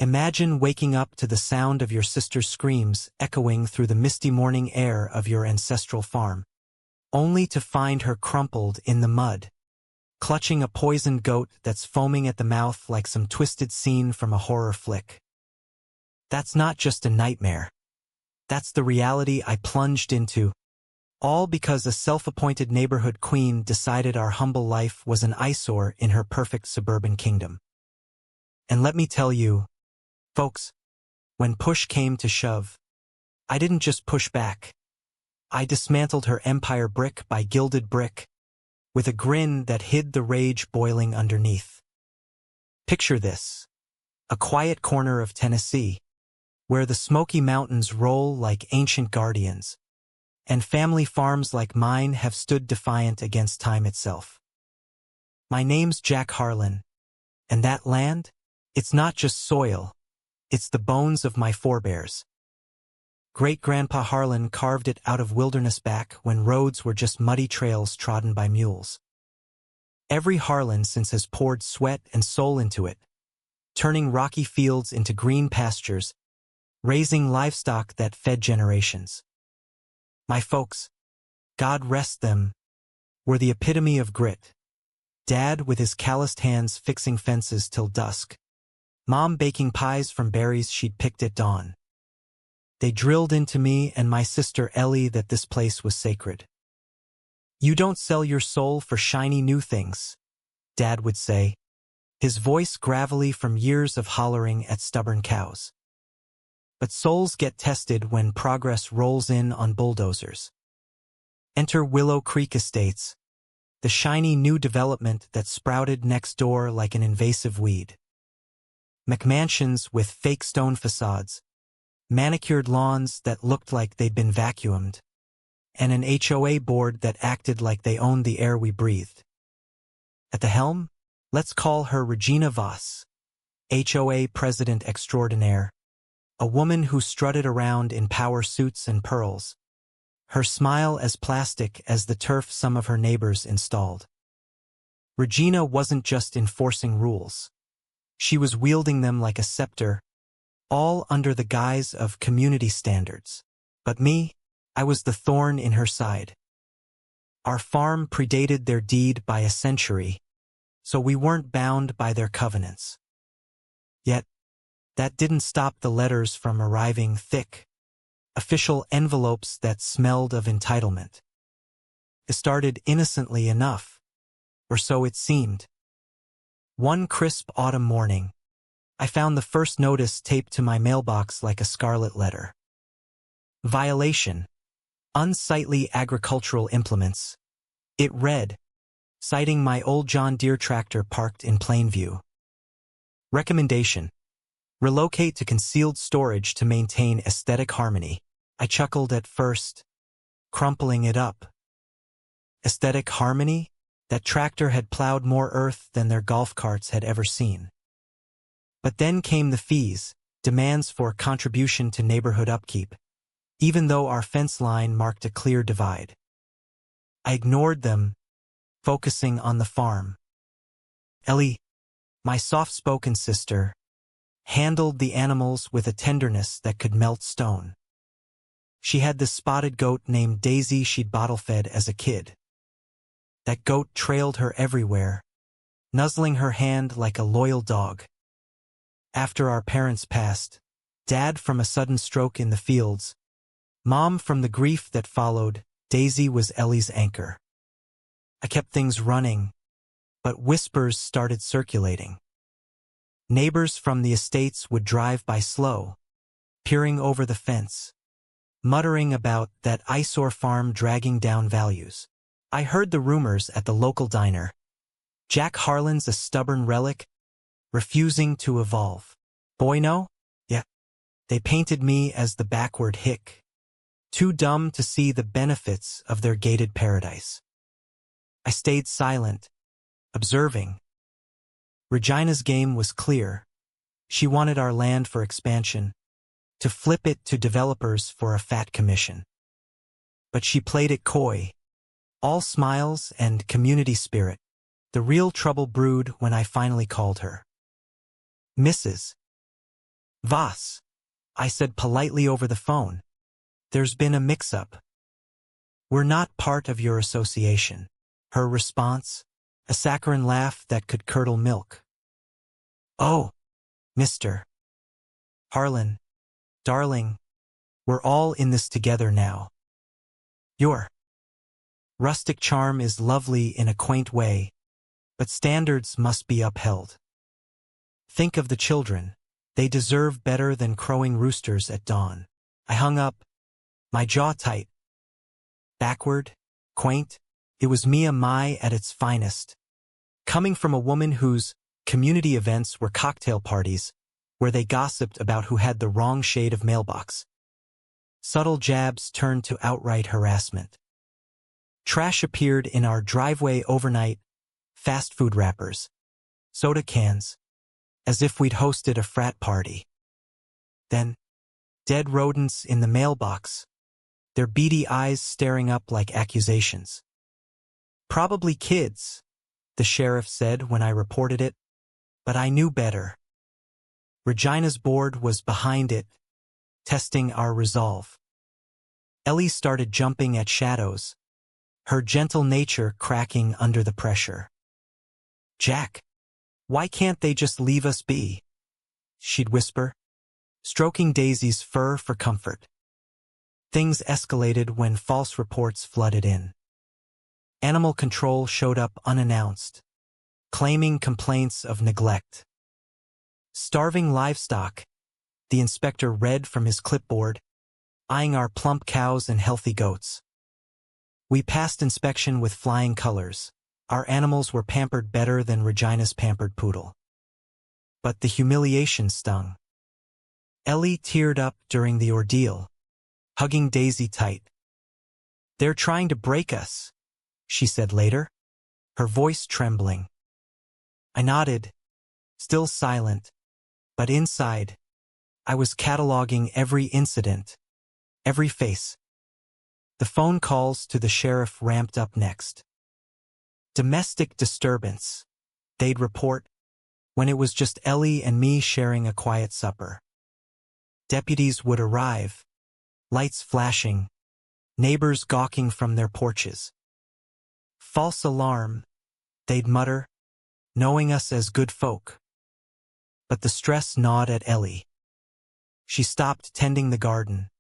Imagine waking up to the sound of your sister's screams echoing through the misty morning air of your ancestral farm, only to find her crumpled in the mud, clutching a poisoned goat that's foaming at the mouth like some twisted scene from a horror flick. That's not just a nightmare. That's the reality I plunged into, all because a self-appointed neighborhood queen decided our humble life was an eyesore in her perfect suburban kingdom. And let me tell you, folks, when push came to shove, I didn't just push back. I dismantled her empire brick by gilded brick, with a grin that hid the rage boiling underneath. Picture this: a quiet corner of Tennessee, where the Smoky Mountains roll like ancient guardians, and family farms like mine have stood defiant against time itself. My name's Jack Harlan, and that land? It's not just soil, it's the bones of my forebears. Great-Grandpa Harlan carved it out of wilderness back when roads were just muddy trails trodden by mules. Every Harlan since has poured sweat and soul into it, turning rocky fields into green pastures, raising livestock that fed generations. My folks, God rest them, were the epitome of grit. Dad with his calloused hands fixing fences till dusk. Mom baking pies from berries she'd picked at dawn. They drilled into me and my sister Ellie that this place was sacred. You don't sell your soul for shiny new things, Dad would say, his voice gravelly from years of hollering at stubborn cows. But souls get tested when progress rolls in on bulldozers. Enter Willow Creek Estates, the shiny new development that sprouted next door like an invasive weed. McMansions with fake stone facades, manicured lawns that looked like they'd been vacuumed, and an HOA board that acted like they owned the air we breathed. At the helm, let's call her Regina Voss, HOA President Extraordinaire, a woman who strutted around in power suits and pearls, her smile as plastic as the turf some of her neighbors installed. Regina wasn't just enforcing rules. She was wielding them like a scepter, all under the guise of community standards. But me, I was the thorn in her side. Our farm predated their deed by a century, so we weren't bound by their covenants. Yet, that didn't stop the letters from arriving thick, official envelopes that smelled of entitlement. It started innocently enough, or so it seemed. One crisp autumn morning, I found the first notice taped to my mailbox like a scarlet letter. Violation. Unsightly agricultural implements. It read, citing my old John Deere tractor parked in Plainview. Recommendation. Relocate to concealed storage to maintain aesthetic harmony. I chuckled at first, crumpling it up. Aesthetic harmony? That tractor had plowed more earth than their golf carts had ever seen. But then came the fees, demands for contribution to neighborhood upkeep, even though our fence line marked a clear divide. I ignored them, focusing on the farm. Ellie, my soft-spoken sister, handled the animals with a tenderness that could melt stone. She had this spotted goat named Daisy she'd bottle-fed as a kid. That goat trailed her everywhere, nuzzling her hand like a loyal dog. After our parents passed, Dad from a sudden stroke in the fields, Mom from the grief that followed, Daisy was Ellie's anchor. I kept things running, but whispers started circulating. Neighbors from the estates would drive by slow, peering over the fence, muttering about that eyesore farm dragging down values. I heard the rumors at the local diner. Jack Harlan's a stubborn relic, refusing to evolve. Boy no? Yeah. They painted me as the backward hick, too dumb to see the benefits of their gated paradise. I stayed silent, observing. Regina's game was clear. She wanted our land for expansion, to flip it to developers for a fat commission. But she played it coy, all smiles and community spirit. The real trouble brewed when I finally called her. Mrs. "Vas," I said politely over the phone. "There's been a mix-up. We're not part of your association." Her response, a saccharine laugh that could curdle milk. "Oh, Mr. Harlan, darling, we're all in this together now. Your rustic charm is lovely in a quaint way, but standards must be upheld. Think of the children. They deserve better than crowing roosters at dawn." I hung up, my jaw tight. Backward, quaint, it was Mia Mai at its finest. Coming from a woman whose community events were cocktail parties, where they gossiped about who had the wrong shade of mailbox. Subtle jabs turned to outright harassment. Trash appeared in our driveway overnight, fast food wrappers, soda cans, as if we'd hosted a frat party. Then, dead rodents in the mailbox, their beady eyes staring up like accusations. "Probably kids," the sheriff said when I reported it, but I knew better. Regina's board was behind it, testing our resolve. Ellie started jumping at shadows, her gentle nature cracking under the pressure. "Jack, why can't they just leave us be?" she'd whisper, stroking Daisy's fur for comfort. Things escalated when false reports flooded in. Animal control showed up unannounced, claiming complaints of neglect. "Starving livestock," the inspector read from his clipboard, eyeing our plump cows and healthy goats. We passed inspection with flying colors. Our animals were pampered better than Regina's pampered poodle. But the humiliation stung. Ellie teared up during the ordeal, hugging Daisy tight. "They're trying to break us," she said later, her voice trembling. I nodded, still silent, but inside, I was cataloging every incident, every face. The phone calls to the sheriff ramped up next. "Domestic disturbance," they'd report, when it was just Ellie and me sharing a quiet supper. Deputies would arrive, lights flashing, neighbors gawking from their porches. "False alarm," they'd mutter, knowing us as good folk. But the stress gnawed at Ellie. She stopped tending the garden,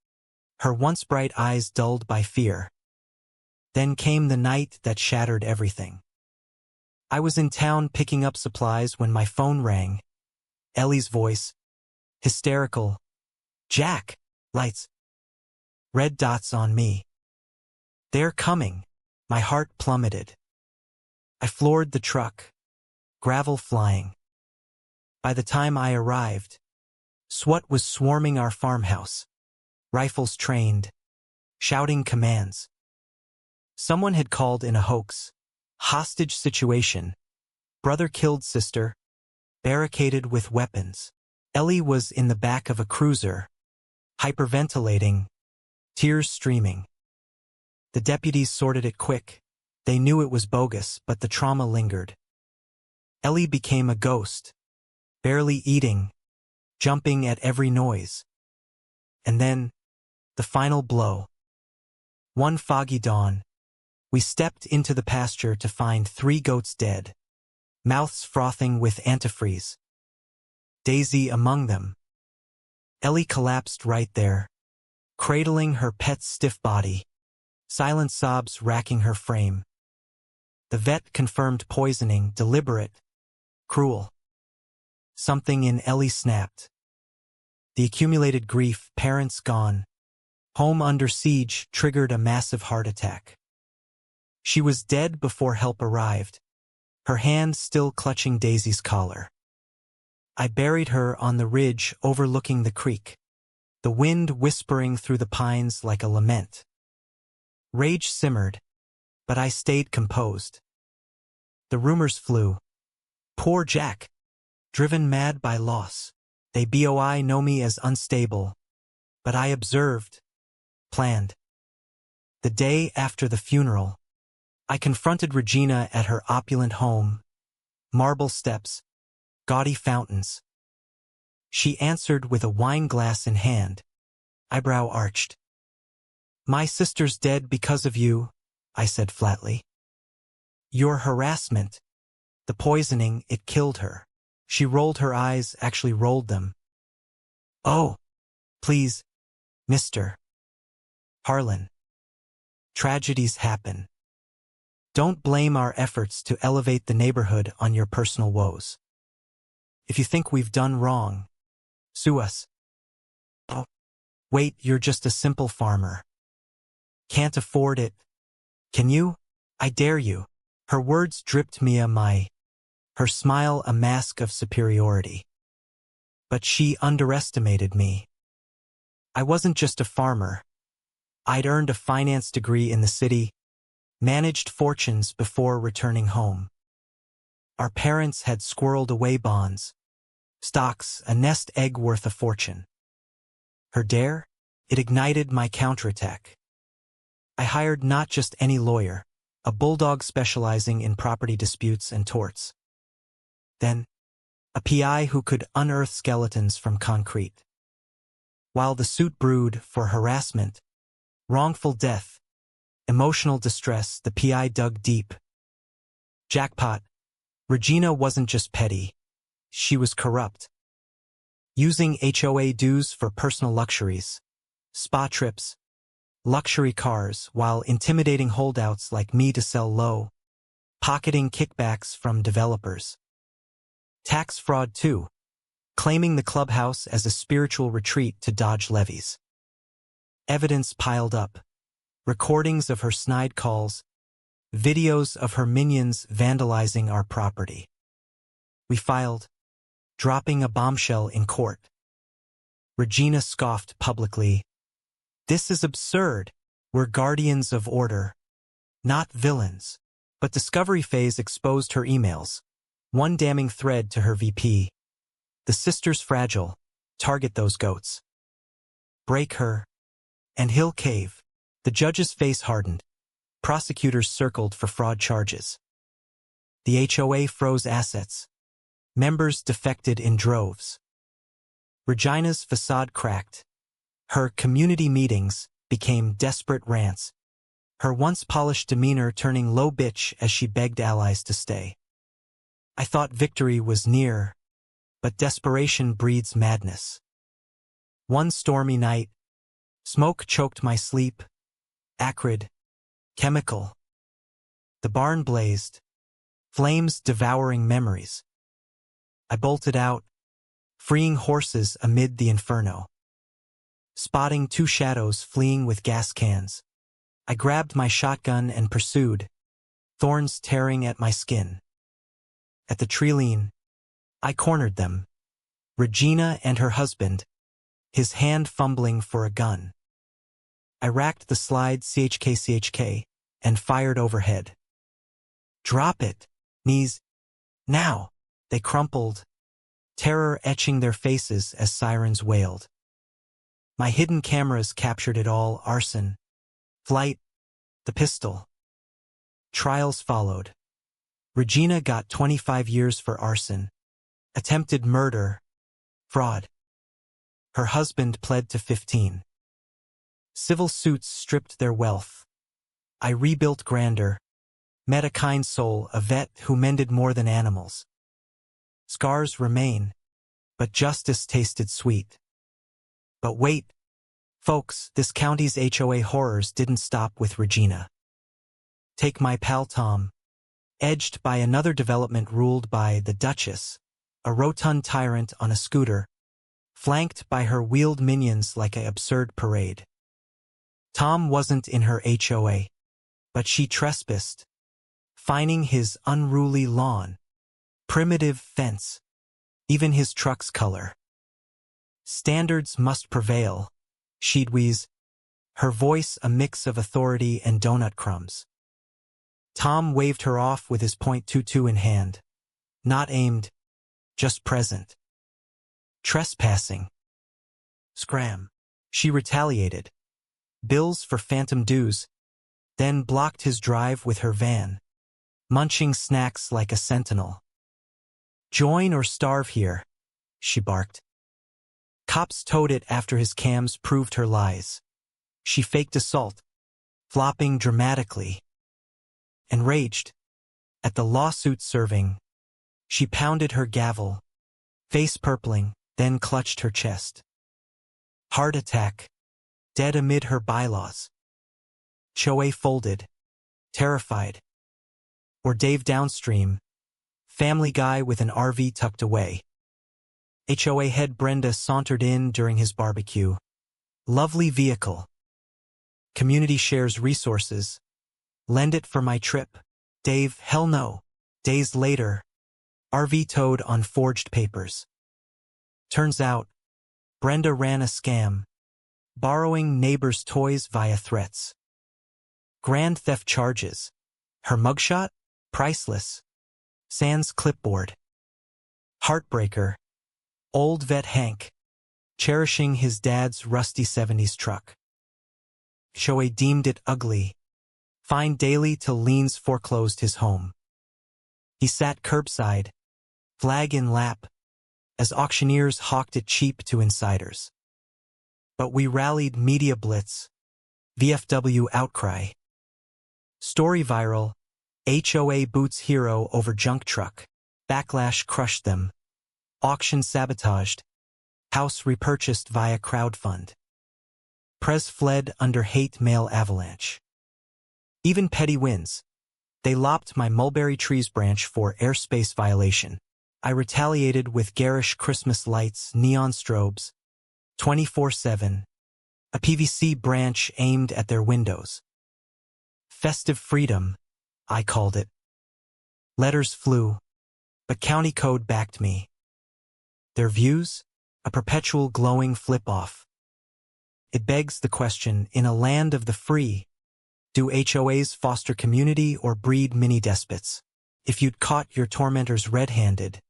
her once bright eyes dulled by fear. Then came the night that shattered everything. I was in town picking up supplies when my phone rang. Ellie's voice, hysterical. "Jack, lights." Red dots on me. "They're coming." My heart plummeted. I floored the truck, gravel flying. By the time I arrived, SWAT was swarming our farmhouse, rifles trained, shouting commands. Someone had called in a hoax, hostage situation, brother killed sister, barricaded with weapons. Ellie was in the back of a cruiser, hyperventilating, tears streaming. The deputies sorted it quick. They knew it was bogus, but the trauma lingered. Ellie became a ghost, barely eating, jumping at every noise. And then, the final blow. One foggy dawn, we stepped into the pasture to find 3 goats dead, mouths frothing with antifreeze. Daisy among them. Ellie collapsed right there, cradling her pet's stiff body, silent sobs racking her frame. The vet confirmed poisoning, deliberate, cruel. Something in Ellie snapped. The accumulated grief, parents gone, home under siege, triggered a massive heart attack. She was dead before help arrived, her hand still clutching Daisy's collar. I buried her on the ridge overlooking the creek, the wind whispering through the pines like a lament. Rage simmered, but I stayed composed. The rumors flew. Poor Jack, driven mad by loss. They boi know me as unstable, but I observed, planned. The day after the funeral, I confronted Regina at her opulent home, marble steps, gaudy fountains. She answered with a wine glass in hand, eyebrow arched. My sister's dead because of you, I said flatly. Your harassment, the poisoning, it killed her. She rolled her eyes, actually rolled them. Oh, please, Mr. Harlan. Tragedies happen. Don't blame our efforts to elevate the neighborhood on your personal woes. If you think we've done wrong, sue us. Oh, wait, you're just a simple farmer. Can't afford it. Can you? I dare you. Her words dripped her smile a mask of superiority. But she underestimated me. I wasn't just a farmer. I'd earned a finance degree in the city, managed fortunes before returning home. Our parents had squirreled away bonds, stocks, a nest egg worth a fortune. Her dare? It ignited my counterattack. I hired not just any lawyer, a bulldog specializing in property disputes and torts. Then, a PI who could unearth skeletons from concrete. While the suit brewed for harassment, wrongful death, emotional distress, the PI dug deep. Jackpot. Regina wasn't just petty. She was corrupt. Using HOA dues for personal luxuries, spa trips, luxury cars, while intimidating holdouts like me to sell low, pocketing kickbacks from developers. Tax fraud too, claiming the clubhouse as a spiritual retreat to dodge levies. Evidence piled up. Recordings of her snide calls, videos of her minions vandalizing our property. We filed, dropping a bombshell in court. Regina scoffed publicly. This is absurd. We're guardians of order, not villains. But discovery phase exposed her emails. One damning thread to her VP. The sister's fragile. Target those goats. Break her, and he'll cave. The judge's face hardened. Prosecutors circled for fraud charges. The HOA froze assets. Members defected in droves. Regina's facade cracked. Her community meetings became desperate rants, her once polished demeanor turning low bitch as she begged allies to stay. I thought victory was near, but desperation breeds madness. One stormy night, smoke choked my sleep, acrid, chemical. The barn blazed, flames devouring memories. I bolted out, freeing horses amid the inferno. Spotting two shadows fleeing with gas cans, I grabbed my shotgun and pursued, thorns tearing at my skin. At the treeline, I cornered them, Regina and her husband, his hand fumbling for a gun. I racked the slide CHK, and fired overhead. Drop it, knees. Now. They crumpled, terror etching their faces as sirens wailed. My hidden cameras captured it all: arson, flight, the pistol. Trials followed. Regina got 25 years for arson, attempted murder, fraud. Her husband pled to 15. Civil suits stripped their wealth. I rebuilt grander, met a kind soul, a vet who mended more than animals. Scars remain, but justice tasted sweet. But wait, folks, this county's HOA horrors didn't stop with Regina. Take my pal Tom, edged by another development ruled by the Duchess, a rotund tyrant on a scooter, flanked by her wheeled minions like an absurd parade. Tom wasn't in her HOA, but she trespassed, fining his unruly lawn, primitive fence, even his truck's color. Standards must prevail, she'd wheeze, her voice a mix of authority and donut crumbs. Tom waved her off with his .22 in hand. Not aimed, just present. Trespassing. Scram. She retaliated. Bills for phantom dues, then blocked his drive with her van, munching snacks like a sentinel. Join or starve here, she barked. Cops towed it after his cams proved her lies. She faked assault, flopping dramatically. Enraged at the lawsuit serving, she pounded her gavel, face purpling, then clutched her chest. Heart attack, dead amid her bylaws. HOA folded, terrified. Or Dave downstream, Family Guy with an RV tucked away. HOA head Brenda sauntered in during his barbecue. Lovely vehicle. Community shares resources. Lend it for my trip. Dave, hell no. Days later, RV towed on forged papers. Turns out, Brenda ran a scam, borrowing neighbors' toys via threats. Grand theft charges. Her mugshot? Priceless. Sans clipboard. Heartbreaker. Old vet Hank, cherishing his dad's rusty 70s truck. HOA deemed it ugly, fined daily till liens foreclosed his home. He sat curbside, flag in lap, as auctioneers hawked it cheap to insiders. But we rallied media blitz, VFW outcry. Story viral, HOA boots hero over junk truck, backlash crushed them. Auction sabotaged. House repurchased via crowdfund. Prez fled under hate mail avalanche. Even petty wins. They lopped my mulberry trees branch for airspace violation. I retaliated with garish Christmas lights, neon strobes, 24/7. A PVC branch aimed at their windows. Festive freedom, I called it. Letters flew, but county code backed me. Their views? A perpetual glowing flip-off. It begs the question, in a land of the free, do HOAs foster community or breed mini-despots? If you'd caught your tormentors red-handed,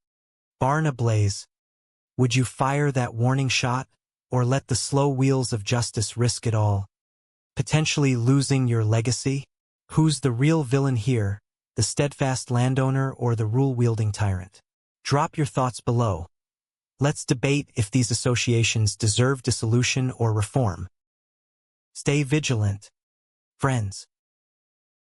barn ablaze, would you fire that warning shot or let the slow wheels of justice risk it all, potentially losing your legacy? Who's the real villain here, the steadfast landowner or the rule-wielding tyrant? Drop your thoughts below. Let's debate if these associations deserve dissolution or reform. Stay vigilant, friends.